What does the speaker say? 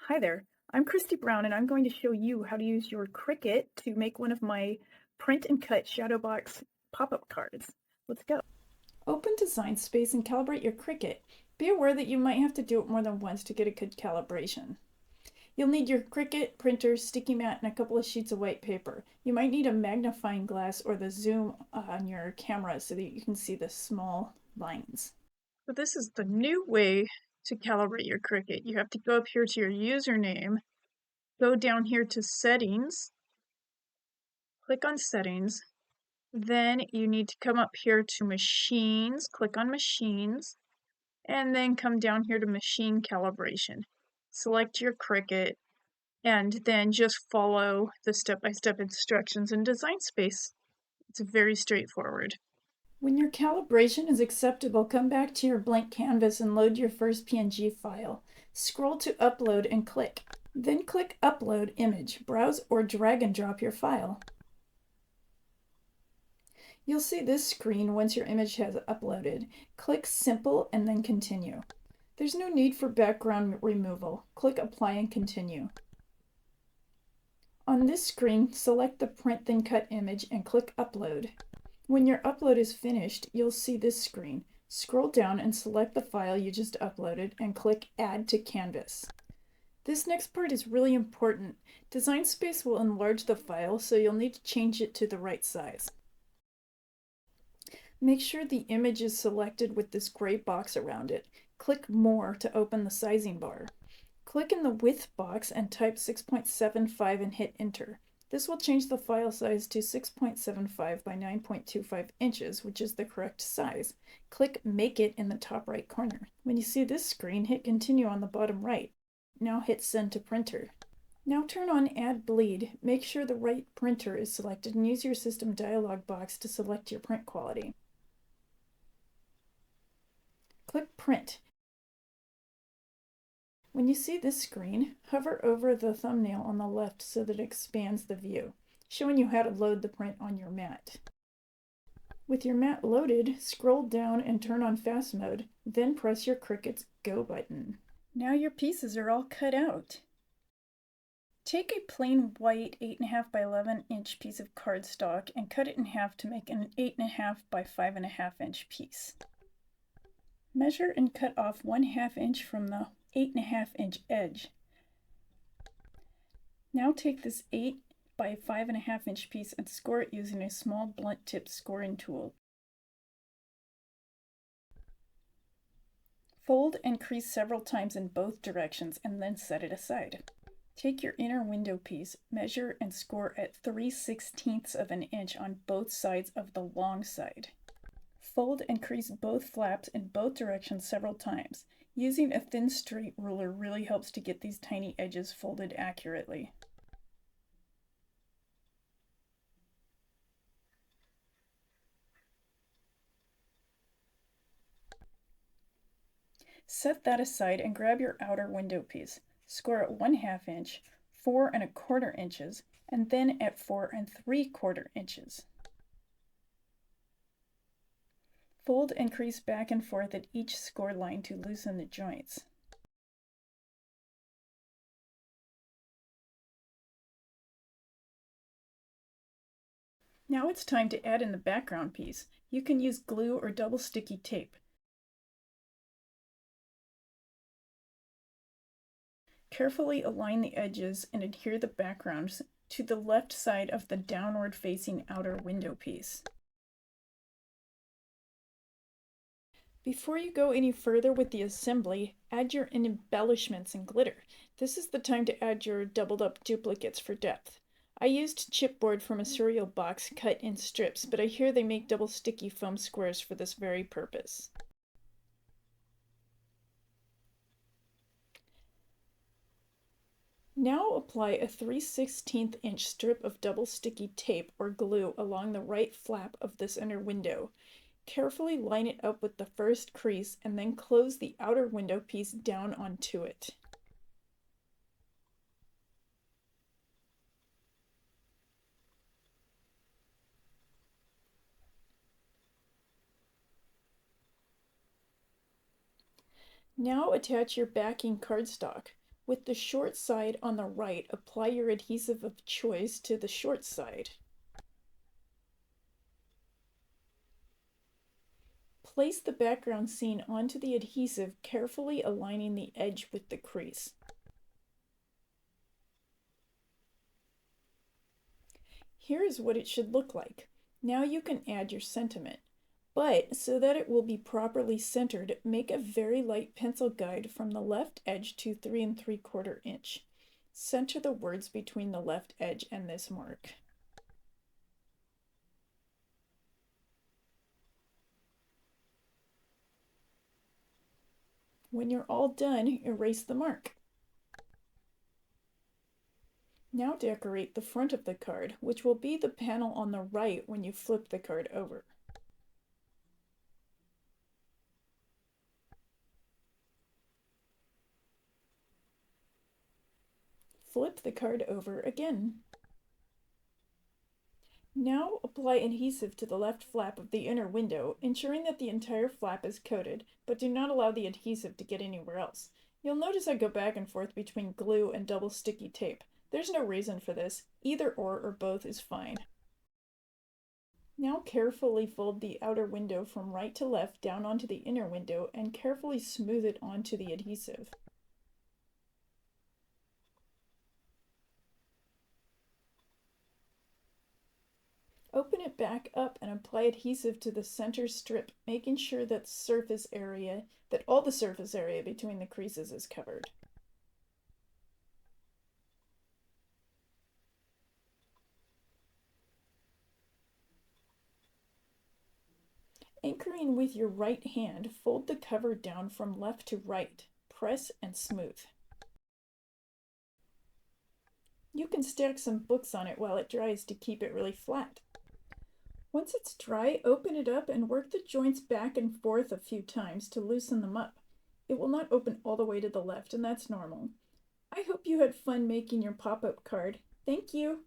Hi there, I'm Christy Brown and I'm going to show you how to use your Cricut to make one of my print and cut shadowbox pop-up cards. Let's go. Open Design Space and calibrate your Cricut. Be aware that you might have to do it more than once to get a good calibration. You'll need your Cricut, printer, sticky mat, and a couple of sheets of white paper. You might need a magnifying glass or the zoom on your camera so that you can see the small lines. So this is the new way to calibrate your Cricut. You have to go up here to your username, go down here to settings, click on settings, then you need to come up here to machines, click on machines, and then come down here to machine calibration. Select your Cricut, and then just follow the step-by-step instructions in Design Space. It's very straightforward. When your calibration is acceptable, come back to your blank canvas and load your first PNG file. Scroll to Upload and click. Then click Upload Image. Browse or drag and drop your file. You'll see this screen once your image has uploaded. Click Simple and then Continue. There's no need for background removal. Click Apply and Continue. On this screen, select the Print Then Cut image and click Upload. When your upload is finished, you'll see this screen. Scroll down and select the file you just uploaded and click Add to Canvas. This next part is really important. Design Space will enlarge the file, so you'll need to change it to the right size. Make sure the image is selected with this gray box around it. Click More to open the sizing bar. Click in the Width box and type 6.75 and hit Enter. This will change the file size to 6.75 by 9.25 inches, which is the correct size. Click Make It in the top right corner. When you see this screen, hit Continue on the bottom right. Now hit Send to Printer. Now turn on Add Bleed. Make sure the right printer is selected and use your system dialog box to select your print quality. Click Print. When you see this screen, hover over the thumbnail on the left so that it expands the view, showing you how to load the print on your mat. With your mat loaded, scroll down and turn on Fast Mode, then press your Cricut's Go button. Now your pieces are all cut out. Take a plain white 8.5 by 11 inch piece of cardstock and cut it in half to make an 8.5 by 5.5 inch piece. Measure and cut off 1/2 inch from the 8.5 inch edge. Now take this 8 by 5.5 inch piece and score it using a small blunt tip scoring tool. Fold and crease several times in both directions and then set it aside. Take your inner window piece, measure and score at 3/16 of an inch on both sides of the long side. Fold and crease both flaps in both directions several times. Using a thin straight ruler really helps to get these tiny edges folded accurately. Set that aside and grab your outer window piece. Score at 1/2 inch, 4¼ inches, and then at 4¾ inches. Fold and crease back and forth at each score line to loosen the joints. Now it's time to add in the background piece. You can use glue or double sticky tape. Carefully align the edges and adhere the backgrounds to the left side of the downward facing outer window piece. Before you go any further with the assembly, add your embellishments and glitter. This is the time to add your doubled up duplicates for depth. I used chipboard from a cereal box cut in strips, but I hear they make double sticky foam squares for this very purpose. Now apply a 3/16 inch strip of double sticky tape or glue along the right flap of this inner window. Carefully line it up with the first crease and then close the outer window piece down onto it. Now attach your backing cardstock. With the short side on the right, apply your adhesive of choice to the short side. Place the background scene onto the adhesive, carefully aligning the edge with the crease. Here is what it should look like. Now you can add your sentiment. But so that it will be properly centered, make a very light pencil guide from the left edge to 3 3/4 inch. Center the words between the left edge and this mark. When you're all done, erase the mark. Now decorate the front of the card, which will be the panel on the right when you flip the card over. Flip the card over again. Now apply adhesive to the left flap of the inner window, ensuring that the entire flap is coated, but do not allow the adhesive to get anywhere else. You'll notice I go back and forth between glue and double sticky tape. There's no reason for this. Either or both is fine. Now carefully fold the outer window from right to left down onto the inner window and carefully smooth it onto the adhesive. Open it back up and apply adhesive to the center strip, making sure that all the surface area between the creases is covered. Anchoring with your right hand, fold the cover down from left to right. Press and smooth. You can stack some books on it while it dries to keep it really flat. Once it's dry, open it up and work the joints back and forth a few times to loosen them up. It will not open all the way to the left, and that's normal. I hope you had fun making your pop-up card. Thank you!